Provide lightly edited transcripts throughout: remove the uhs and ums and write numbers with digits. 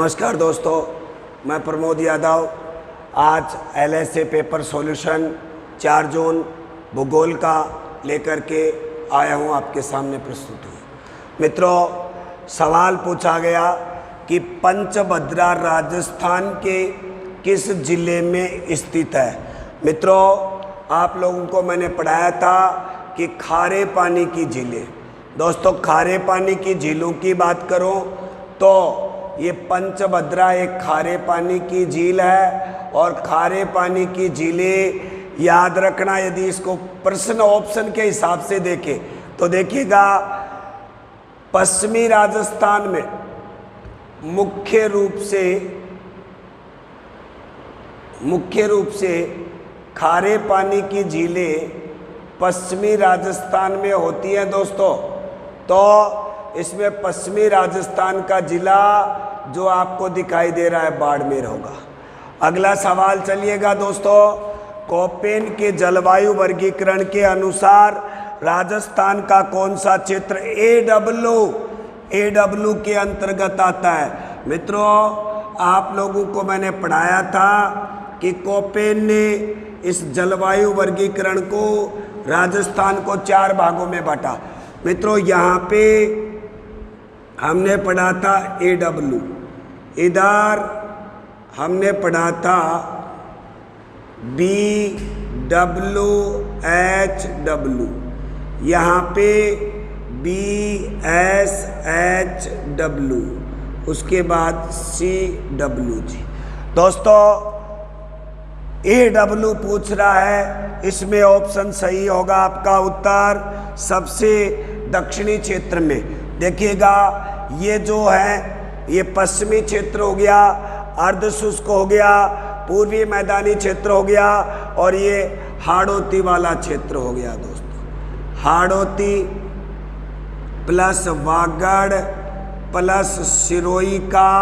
नमस्कार दोस्तों, मैं प्रमोद यादव आज LSA पेपर सॉल्यूशन 4 जून भूगोल का लेकर के आया हूं आपके सामने प्रस्तुत हुई। मित्रों, सवाल पूछा गया कि पंचभद्रा राजस्थान के किस जिले में स्थित है। मित्रों, आप लोगों को मैंने पढ़ाया था कि खारे पानी की झीलें। दोस्तों, खारे पानी की झीलों की बात करूं तो ये पंचभद्रा एक खारे पानी की झील है और खारे पानी की झीलें याद रखना। यदि इसको प्रश्न ऑप्शन के हिसाब से देखें तो देखिएगा, पश्चिमी राजस्थान में मुख्य रूप से खारे पानी की झीलें पश्चिमी राजस्थान में होती हैं दोस्तों। तो इसमें पश्चिमी राजस्थान का जिला जो आपको दिखाई दे रहा है बाड़मेर होगा। अगला सवाल चलिएगा दोस्तों, कोपेन के जलवायु वर्गीकरण के अनुसार राजस्थान का कौन सा क्षेत्र AW के अंतर्गत आता है। मित्रों, आप लोगों को मैंने पढ़ाया था कि कोपेन ने इस जलवायु वर्गीकरण को राजस्थान को 4 भागों में बांटा। मित्रों, यहाँ पे हमने पढ़ा था AW, इधर हमने पढ़ा था BWHW, यहाँ पे BSHW, उसके बाद CWG। दोस्तों, AW पूछ रहा है, इसमें ऑप्शन सही होगा आपका उत्तर सबसे दक्षिणी क्षेत्र में। देखिएगा, ये जो है ये पश्चिमी क्षेत्र हो गया, अर्ध शुष्क हो गया, पूर्वी मैदानी क्षेत्र हो गया और ये हाड़ौती वाला क्षेत्र हो गया दोस्तों। हाड़ौती प्लस वागड़ प्लस सिरोही का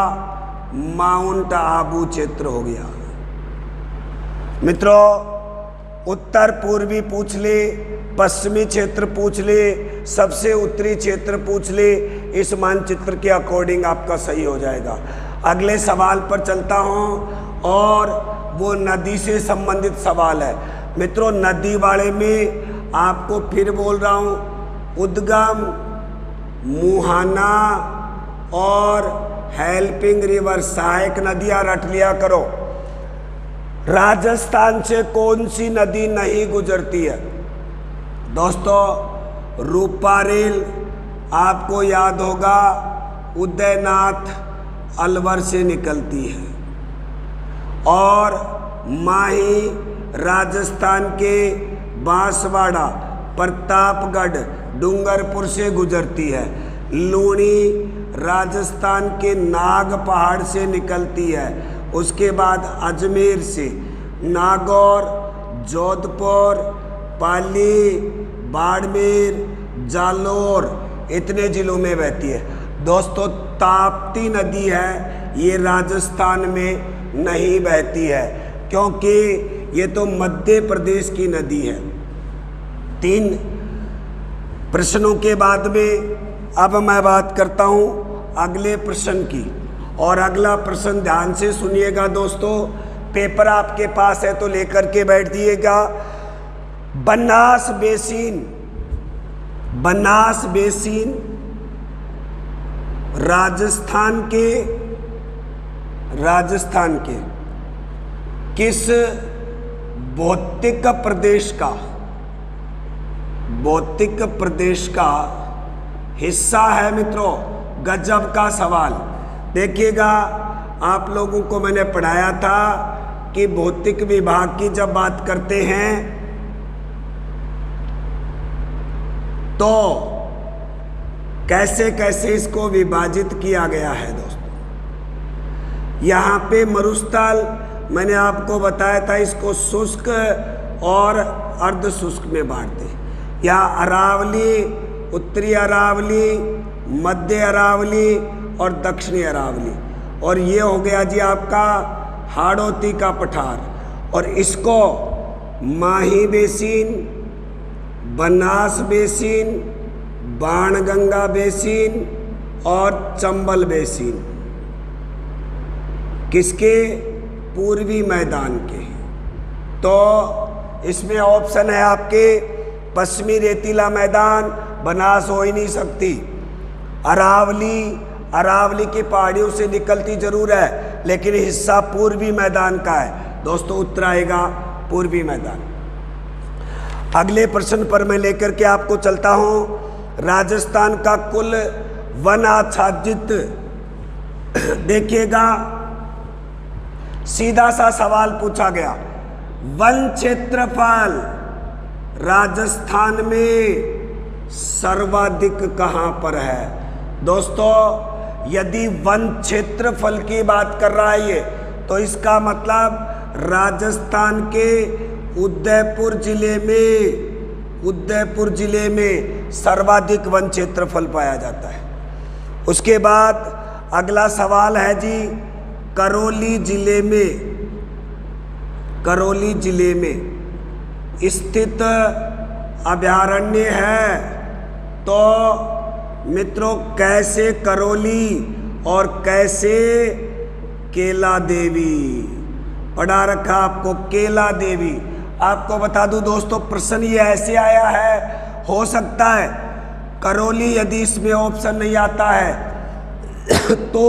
माउंट आबू क्षेत्र हो गया। मित्रों, उत्तर पूर्वी पूछ ले, पश्चिमी क्षेत्र पूछ ले, सबसे उत्तरी क्षेत्र पूछ ले, इस मानचित्र के अकॉर्डिंग आपका सही हो जाएगा। अगले सवाल पर चलता हूं और वो नदी से संबंधित सवाल है। मित्रों, नदी वाले में आपको फिर बोल रहा हूं, उद्गम, मुहाना और हेल्पिंग रिवर, सहायक नदियां रट लिया करो। राजस्थान से कौन सी नदी नहीं गुजरती है दोस्तों? रूपारेल आपको याद होगा, उदयनाथ अलवर से निकलती है और माही राजस्थान के बांसवाड़ा, प्रतापगढ़, डूंगरपुर से गुजरती है। लूणी राजस्थान के नाग पहाड़ से निकलती है। उसके बाद अजमेर से नागौर, जोधपुर, पाली, बाड़मेर, जालोर, इतने जिलों में बहती है। दोस्तों, ताप्ती नदी है, ये राजस्थान में नहीं बहती है क्योंकि ये तो मध्य प्रदेश की नदी है। 3 प्रश्नों के बाद में अब मैं बात करता हूँ अगले प्रश्न की। और अगला प्रश्न ध्यान से सुनिएगा दोस्तों, पेपर आपके पास है तो लेकर के बैठ दिएगा। बनास बेसिन राजस्थान के किस भौतिक प्रदेश का हिस्सा है। मित्रों, गजब का सवाल। देखिएगा, आप लोगों को मैंने पढ़ाया था कि भौतिक विभाग की जब बात करते हैं तो कैसे कैसे इसको विभाजित किया गया है दोस्तों। यहाँ पे मरुस्थल मैंने आपको बताया था, इसको शुष्क और अर्ध शुष्क में बांटते। यहाँ अरावली, उत्तरी अरावली, मध्य अरावली और दक्षिणी अरावली, और ये हो गया जी आपका हाड़ौती का पठार। और इसको Mahi basin, Banas basin, Banganga basin और चंबल बेसिन, किसके? पूर्वी मैदान के। तो इसमें ऑप्शन है आपके पश्चिमी रेतीला मैदान, बनास हो ही नहीं सकती। अरावली की पहाड़ियों से निकलती जरूर है, लेकिन हिस्सा पूर्वी मैदान का है। दोस्तों उत्तर आएगा पूर्वी मैदान। अगले प्रश्न पर मैं लेकर के आपको चलता हूं। राजस्थान का कुल वन आच्छादित, देखिएगा सीधा सा सवाल पूछा गया, वन क्षेत्रफल राजस्थान में सर्वाधिक कहां पर है? दोस्तों यदि वन क्षेत्रफल की बात कर रहा है ये, तो इसका मतलब राजस्थान के उदयपुर जिले में सर्वाधिक वन क्षेत्रफल पाया जाता है। उसके बाद अगला सवाल है जी, करौली जिले में स्थित अभयारण्य है। तो मित्रों कैसे करौली और कैसे केला देवी, पढ़ा रखा आपको केला देवी। आपको बता दूं दोस्तों, प्रश्न ये ऐसे आया है, हो सकता है करौली यदि इसमें ऑप्शन नहीं आता है तो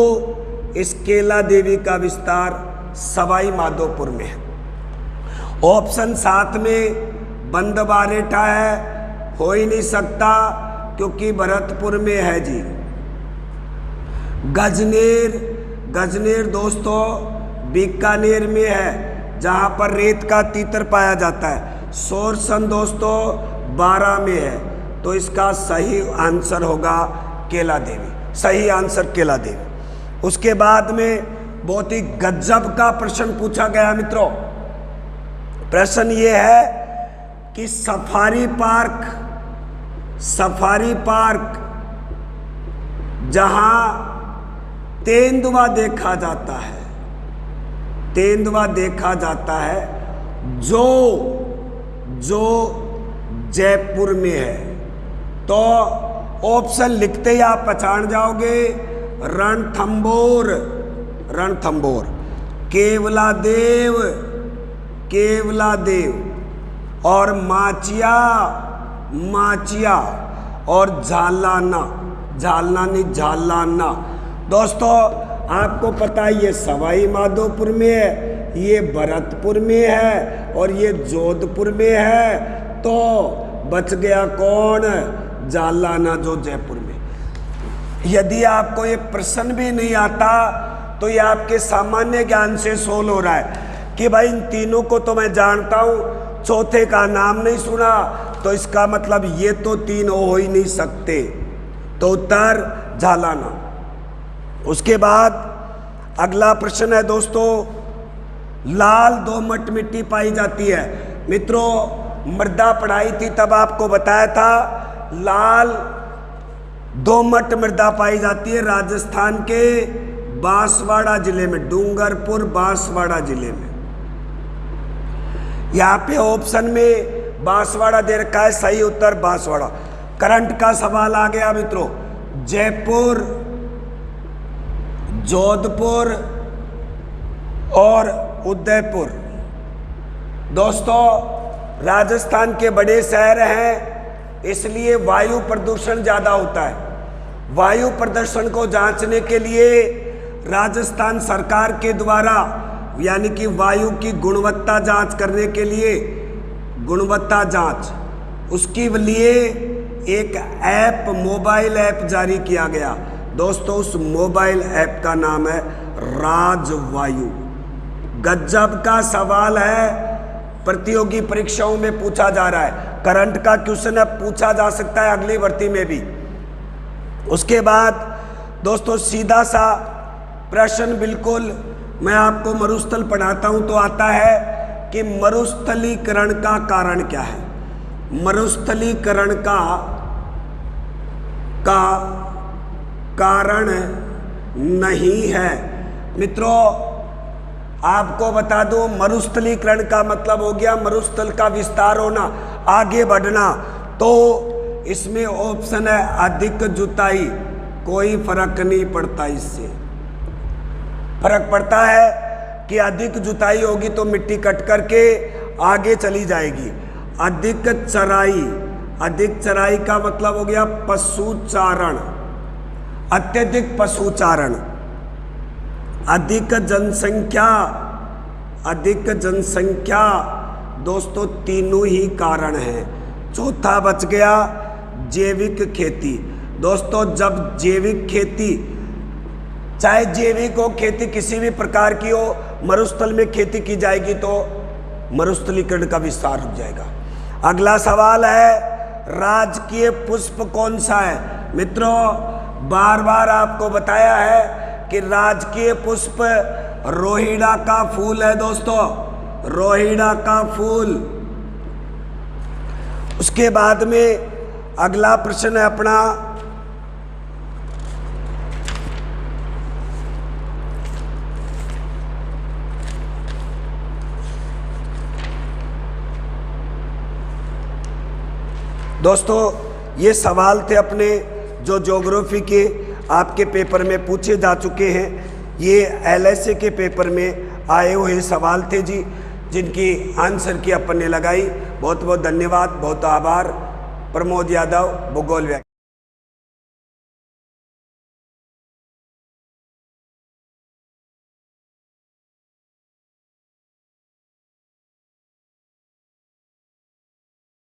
इस केला देवी का विस्तार सवाई माधोपुर में है। ऑप्शन 7 में बंदबारेठा है, हो ही नहीं सकता क्योंकि भरतपुर में है जी। गजनेर दोस्तों बीकानेर में है, जहां पर रेत का तीतर पाया जाता है। सोरसन दोस्तों 12 में है, तो इसका सही आंसर होगा केला देवी, सही आंसर केला देवी। उसके बाद में बहुत ही गजब का प्रश्न पूछा गया मित्रों। प्रश्न ये है कि सफारी पार्क जहां तेंदुआ देखा जाता है, जो जयपुर में है। तो ऑप्शन लिखते ही आप पहचान जाओगे, रणथंभौर, केवलादेव और माचिया और झालाना। दोस्तों आपको पता है ये सवाई माधोपुर में है, ये भरतपुर में है और ये जोधपुर में है। तो बच गया कौन? झालाना, जो जयपुर में। यदि आपको ये प्रश्न भी नहीं आता तो ये आपके सामान्य ज्ञान से सोल्व हो रहा है कि भाई इन तीनों को तो मैं जानता हूं, चौथे का नाम नहीं सुना, तो इसका मतलब ये तो तीन हो ही नहीं सकते। तो उत्तर झालाना। उसके बाद अगला प्रश्न है दोस्तों, लाल दोमट मिट्टी पाई जाती है। मित्रों मृदा पढ़ाई थी तब आपको बताया था, लाल दोमट मृदा पाई जाती है राजस्थान के बांसवाड़ा जिले में, डूंगरपुर बांसवाड़ा जिले में। यहाँ पे ऑप्शन में बांसवाड़ा दे रखा है, सही उत्तर बांसवाड़ा। करंट का सवाल आ गया मित्रों, जयपुर, जोधपुर और उदयपुर दोस्तों राजस्थान के बड़े शहर हैं, इसलिए वायु प्रदूषण ज़्यादा होता है। वायु प्रदूषण को जांचने के लिए राजस्थान सरकार के द्वारा यानी कि वायु की गुणवत्ता जांच करने के लिए गुणवत्ता जांच, उसके लिए एक ऐप, मोबाइल ऐप जारी किया गया। दोस्तों उस मोबाइल ऐप का नाम है राजवायु। गजब का सवाल है, प्रतियोगी परीक्षाओं में पूछा जा रहा है। करंट का क्वेश्चन है, पूछा जा सकता है अगली भर्ती में भी। उसके बाद दोस्तों सीधा सा प्रश्न, बिल्कुल मैं आपको मरुस्थल पढ़ाता हूं तो आता है कि मरुस्थलीकरण का कारण क्या है। मरुस्थलीकरण का कारण नहीं है। मित्रों आपको बता दूं, मरुस्थलीकरण का मतलब हो गया मरुस्थल का विस्तार होना, आगे बढ़ना। तो इसमें ऑप्शन है अधिक जुताई, कोई फर्क नहीं पड़ता इससे। फर्क पड़ता है कि अधिक जुताई होगी तो मिट्टी कट करके आगे चली जाएगी। अधिक चराई का मतलब हो गया पशुचारण, अत्यधिक पशुचारण। अधिक जनसंख्या दोस्तों तीनों ही कारण हैं। चौथा बच गया जैविक खेती। दोस्तों जब जैविक खेती, चाहे जैविक हो खेती किसी भी प्रकार की हो, मरुस्थल में खेती की जाएगी तो मरुस्थलीकरण का विस्तार रुक जाएगा। अगला सवाल है राजकीय पुष्प कौन सा है। मित्रों बार बार आपको बताया है कि राजकीय पुष्प रोहिड़ा का फूल है। दोस्तों रोहिड़ा का फूल। उसके बाद में अगला प्रश्न है अपना दोस्तों ये सवाल थे अपने जो ज्योग्राफी के आपके पेपर में पूछे जा चुके हैं। ये LSA के पेपर में आए हुए सवाल थे जी, जिनकी आंसर की अपन ने लगाई। बहुत बहुत धन्यवाद, बहुत आभार। प्रमोद यादव, भूगोल।